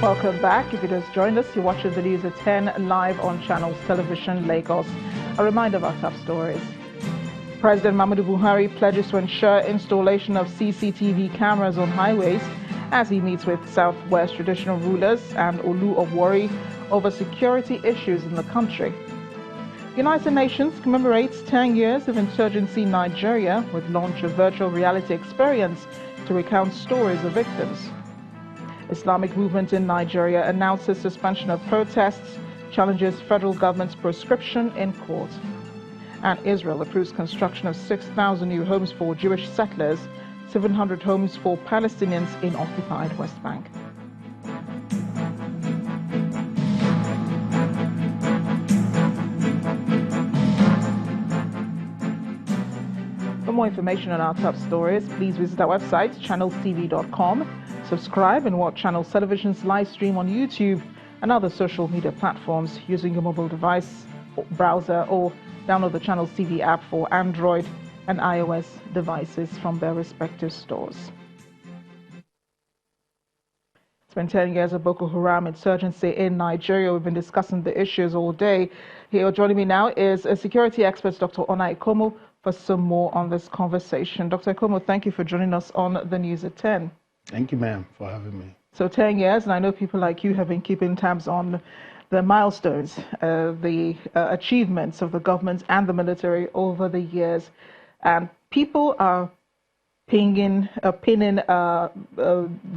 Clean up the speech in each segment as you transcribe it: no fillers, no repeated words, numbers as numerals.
Welcome back. If you just joined us, you're watching the news at 10 live on Channels Television Lagos. A reminder of our top stories. President Muhammadu Buhari pledges to ensure installation of CCTV cameras on highways as he meets with Southwest traditional rulers and Olu of Warri over security issues in the country. United Nations commemorates 10 years of insurgency in Nigeria with launch of virtual reality experience to recount stories of victims. Islamic movement in Nigeria announces suspension of protests, challenges federal government's proscription in court. And Israel approves construction of 6,000 new homes for Jewish settlers, 700 homes for Palestinians in occupied West Bank. For more information on our top stories, please visit our website, channelstv.com. Subscribe and watch Channels Television's live stream on YouTube and other social media platforms using your mobile device, browser, or download the Channels TV app for Android and iOS devices from their respective stores. It's been 10 years of Boko Haram insurgency in Nigeria. We've been discussing the issues all day. Here joining me now is a security expert, Dr. Ona Ikomo, for some more on this conversation. Dr. Ikomo, thank you for joining us on the news at 10. Thank you, ma'am, for having me. So 10 years, and I know people like you have been keeping tabs on the milestones, the achievements of the government and the military over the years. And people are pinning the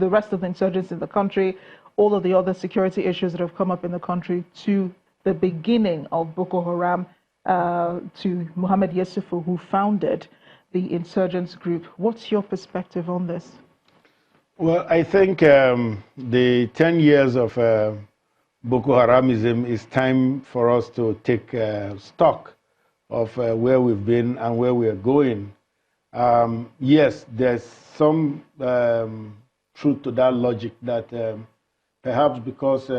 rest of the insurgents in the country, all of the other security issues that have come up in the country, to the beginning of Boko Haram, to Muhammad Yusufu, who founded the insurgents group. What's your perspective on this? Well, I think the 10 years of Boko Haramism is time for us to take stock of where we've been and where we are going. Yes, there's some truth to that logic that perhaps because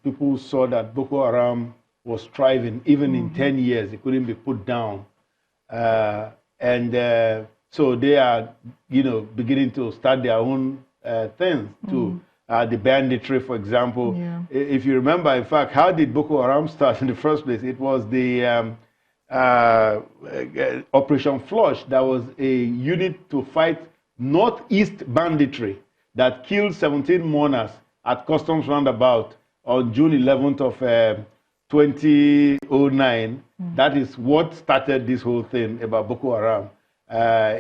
people saw that Boko Haram was thriving, even in 10 years, it couldn't be put down. So they are, beginning to start their own things too. The banditry, for example. Yeah. If you remember, in fact, how did Boko Haram start in the first place? It was the Operation Flush. That was a unit to fight northeast banditry that killed 17 mourners at Customs Roundabout on June 11th of 2009. That is what started this whole thing about Boko Haram.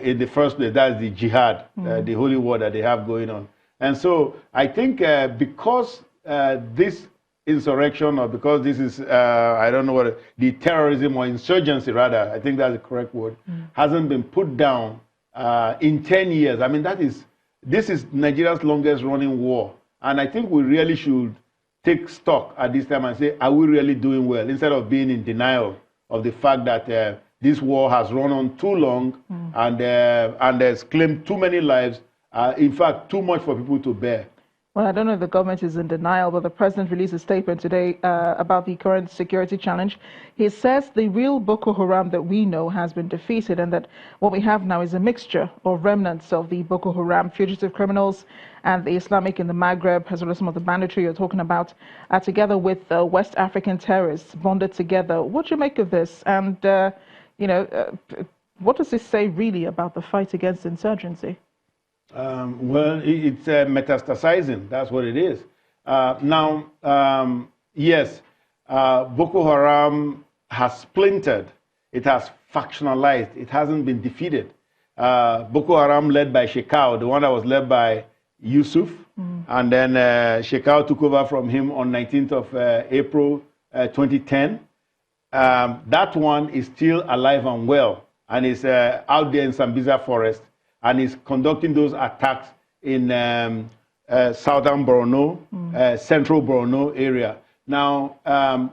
In the first place, that's the jihad, the holy war that they have going on. And so I think because this insurrection, or because this is, I don't know what, the terrorism or insurgency rather, I think that's the correct word, hasn't been put down in 10 years. I mean, this is Nigeria's longest running war. And I think we really should take stock at this time and say, are we really doing well? Instead of being in denial of the fact that this war has run on too long and has claimed too many lives, in fact, too much for people to bear. Well, I don't know if the government is in denial, but the president released a statement today about the current security challenge. He says the real Boko Haram that we know has been defeated, and that what we have now is a mixture of remnants of the Boko Haram fugitive criminals and the Islamic in the Maghreb, as well as some of the banditry you're talking about, together with West African terrorists bonded together. What do you make of this? And, what does this say really about the fight against insurgency? Well, it's metastasizing. That's what it is. Yes, Boko Haram has splintered. It has factionalized. It hasn't been defeated. Boko Haram led by Shekau, the one that was led by Yusuf, and then Shekau took over from him on 19th of April 2010. That one is still alive and well, and is out there in Sambisa Forest, and is conducting those attacks in southern Borno, central Borno area. Now,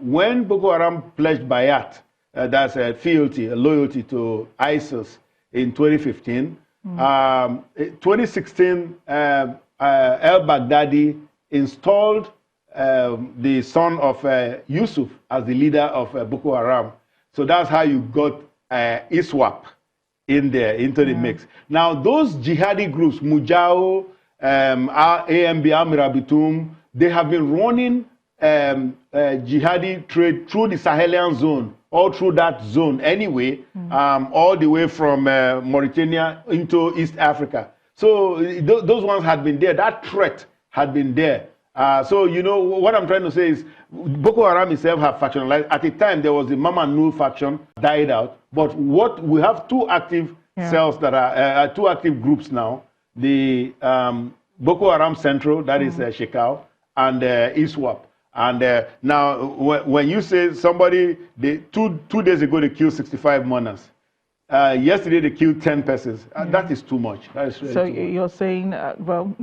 when Boko Haram pledged Bayat, that's a fealty, a loyalty to ISIS in 2015, 2016, al-Baghdadi installed the son of Yusuf as the leader of Boko Haram. So that's how you got ISWAP in there, into the mix. Now, those jihadi groups, Mujao, AMB, Amirabitum, they have been running jihadi trade through the Sahelian zone, all through that zone anyway, all the way from Mauritania into East Africa. So those ones had been there. That threat had been there. So, you know, what I'm trying to say is Boko Haram itself have factionalized. At the time, there was the Mama Nu faction, died out. But what we have two active cells that are, two active groups now. The Boko Haram Central, that is Shekau, and ISWAP. And now, when you say somebody, two days ago, they killed 65 mourners. Yesterday, they killed 10 persons. That is too much. That is really so too much. you're saying, well,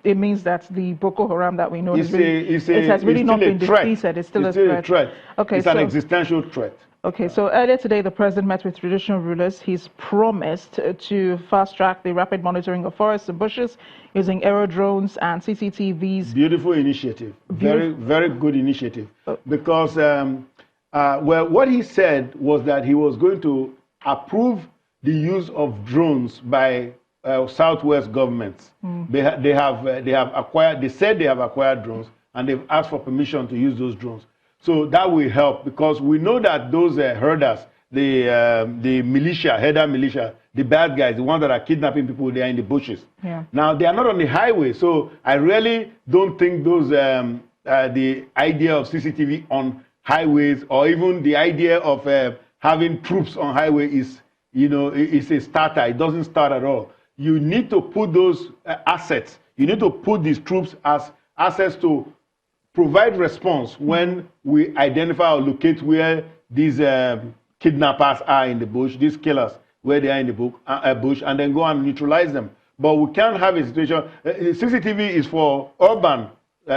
it means that the Boko Haram that we know it has really not been defeated. It's still a threat. Okay, it's an existential threat. Okay, so earlier today, the president met with traditional rulers. He's promised to fast-track the rapid monitoring of forests and bushes using aero drones and CCTVs. Beautiful initiative. Very, very good initiative. Because, well, what he said was that he was going to approve the use of drones by Southwest governments. They have acquired. They said they have acquired drones, and they've asked for permission to use those drones. So that will help, because we know that those herders, the militia, herder militia, the bad guys, the ones that are kidnapping people, they are in the bushes. Yeah. Now, they are not on the highway, so I really don't think those the idea of CCTV on highways, or even the idea of having troops on highway is, you know, is a starter. It doesn't start at all. You need to put those assets, you need to put these troops as assets to provide response when we identify or locate where these kidnappers are in the bush, these killers, where they are in the bush, and then go and neutralize them. But we can't have a situation. CCTV is for urban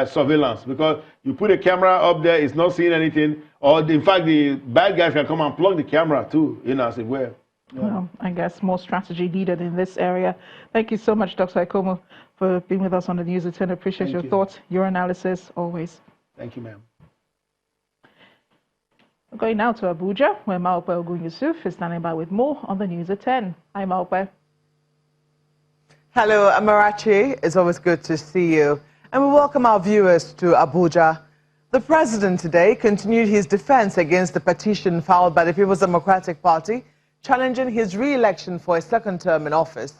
surveillance, because you put a camera up there, it's not seeing anything, or in fact, the bad guys can come and plug the camera too, you know, as it were. Yeah. Well, I guess more strategy needed in this area. Thank you so much, Dr. Ikomo, for being with us on the News at 10. I appreciate your thoughts, your analysis, always. Thank you, ma'am. We're going now to Abuja, where Maope Ogun Yusuf is standing by with more on the News at 10. Hi, Maope. Hello, Amarachi. It's always good to see you. And we welcome our viewers to Abuja. The president today continued his defense against the petition filed by the People's Democratic Party, challenging his re-election for a second term in office.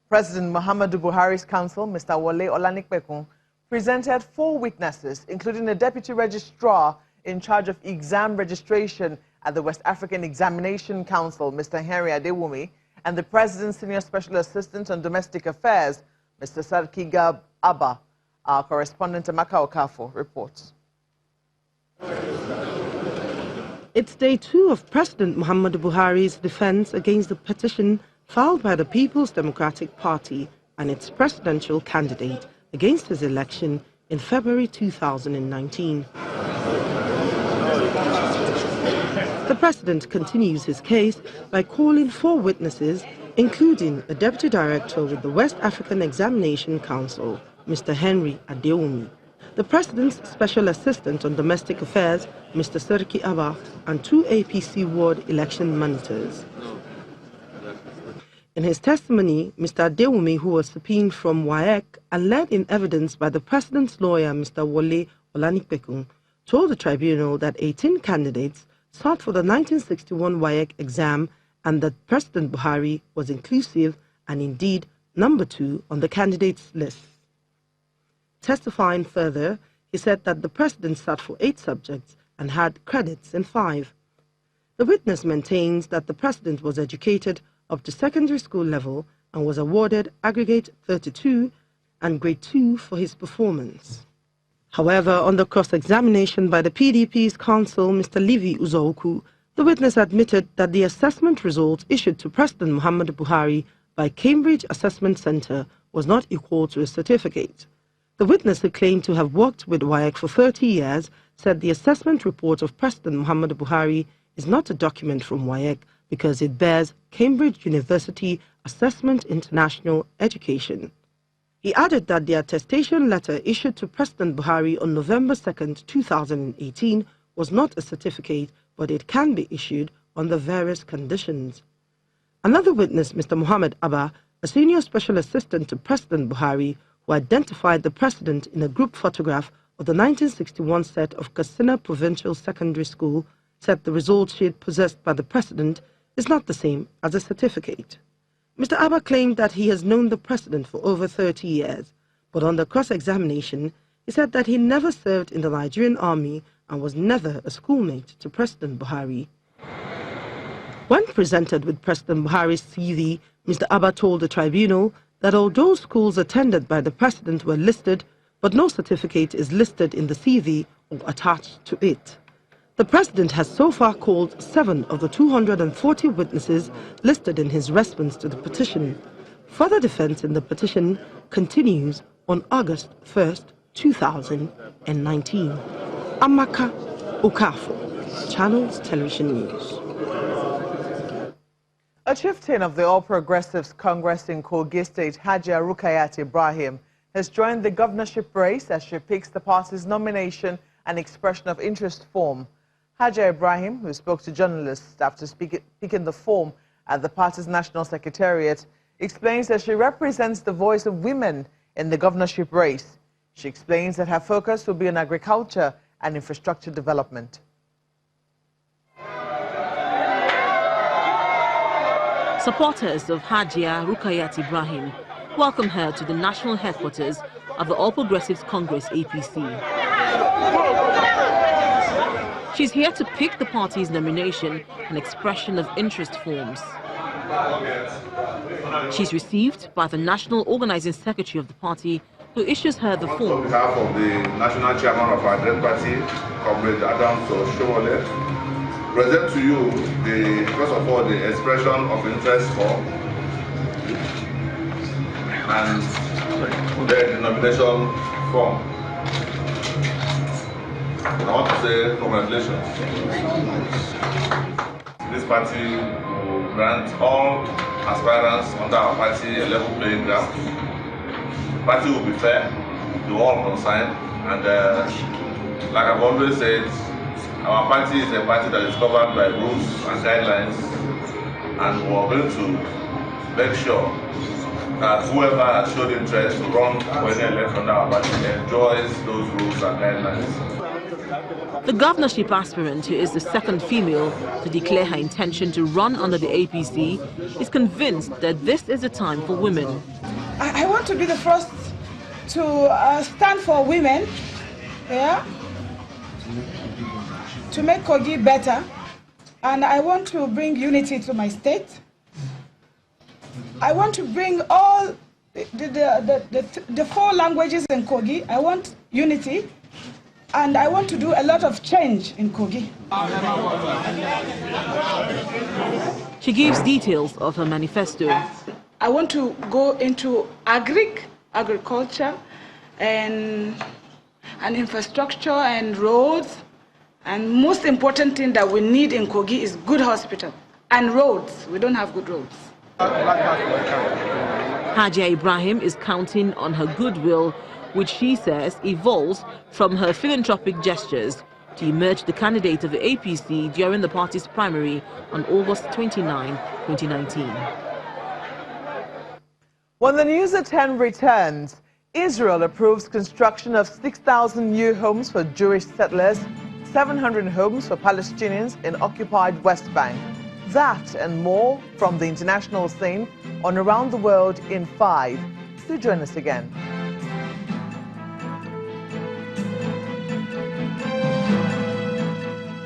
President Muhammadu Buhari's counsel, Mr. Wole Olanikpekun, presented 4 witnesses, including the deputy registrar in charge of exam registration at the West African Examination Council, Mr. Henry Adewumi, and the president's senior special assistant on domestic affairs, Mr. Sarkiga Abba. Our correspondent Amaka Okafo reports. It's day 2 of President Muhammadu Buhari's defense against the petition filed by the People's Democratic Party and its presidential candidate against his election in February 2019. The president continues his case by calling 4 witnesses, including a deputy director with the West African Examination Council, Mr. Henry Adewumi, the president's special assistant on domestic affairs, Mr. Serki Abba, and 2 APC ward election monitors. In his testimony, Mr. Adewumi, who was subpoenaed from WAEC and led in evidence by the president's lawyer, Mr. Wole Olanikpekun, told the tribunal that 18 candidates sought for the 1961 WAEC exam and that President Buhari was inclusive and indeed number 2 on the candidates' list. Testifying further, he said that the president sat for 8 subjects and had credits in 5. The witness maintains that the president was educated up to secondary school level and was awarded aggregate 32 and grade 2 for his performance. However, on the cross-examination by the PDP's counsel, Mr. Levi Uzoku, the witness admitted that the assessment results issued to President Muhammadu Buhari by Cambridge Assessment Center was not equal to a certificate. The witness, who claimed to have worked with WAEC for 30 years, said the assessment report of President Muhammadu Buhari is not a document from WAEC because it bears Cambridge University Assessment International Education. He added that the attestation letter issued to President Buhari on November 2, 2018 was not a certificate, but it can be issued under various conditions. Another witness, Mr. Muhammad Abba, a senior special assistant to President Buhari, who identified the president in a group photograph of the 1961 set of Katsina Provincial Secondary School, said the result sheet possessed by the president is not the same as a certificate. Mr. Abba claimed that he has known the president for over 30 years, but on the cross-examination, he said that he never served in the Nigerian army and was never a schoolmate to President Buhari. When presented with President Buhari's CV, Mr. Abba told the tribunal that although schools attended by the president were listed, but no certificate is listed in the CV or attached to it. The president has so far called 7 of the 240 witnesses listed in his response to the petition. Further defense in the petition continues on August 1st, 2019. Amaka Okafo, Channels Television News. A chieftain of the All Progressives Congress in Kogi State, Hajia Rukayat Ibrahim, has joined the governorship race as she picks the party's nomination and expression of interest form. Hajia Ibrahim, who spoke to journalists after picking the form at the party's national secretariat, explains that she represents the voice of women in the governorship race. She explains that her focus will be on agriculture and infrastructure development. Supporters of Hajia Rukayat Ibrahim welcome her to the national headquarters of the All Progressives Congress APC. She's here to pick the party's nomination and expression of interest forms. She's received by the National Organizing Secretary of the party, who issues her the form. On behalf of the National Chairman of our great party, Comrade Adams Oshowole, present to you first of all, the expression of interest form and then the nomination form. I want to say congratulations. This party will grant all aspirants under our party a level playing ground. The party will be fair to all concerned, and like I've always said, our party is a party that is covered by rules and guidelines, and we're going to make sure that whoever has showed interest to run for any election under our party enjoys those rules and guidelines. The governorship aspirant, who is the second female to declare her intention to run under the APC, is convinced that this is a time for women. I want to be the first to stand for women, yeah, to make Kogi better, and I want to bring unity to my state. I want to bring all the 4 languages in Kogi. I want unity. And I want to do a lot of change in Kogi. She gives details of her manifesto. I want to go into agriculture and infrastructure and roads. And most important thing that we need in Kogi is good hospital and roads. We don't have good roads. Hajia Ibrahim is counting on her goodwill, which she says evolves from her philanthropic gestures, to emerge the candidate of the APC during the party's primary on August 29, 2019. When the News at 10 returns, Israel approves construction of 6,000 new homes for Jewish settlers, 700 homes for Palestinians in occupied West Bank. That and more from the international scene on Around the World in 5. Do join us again.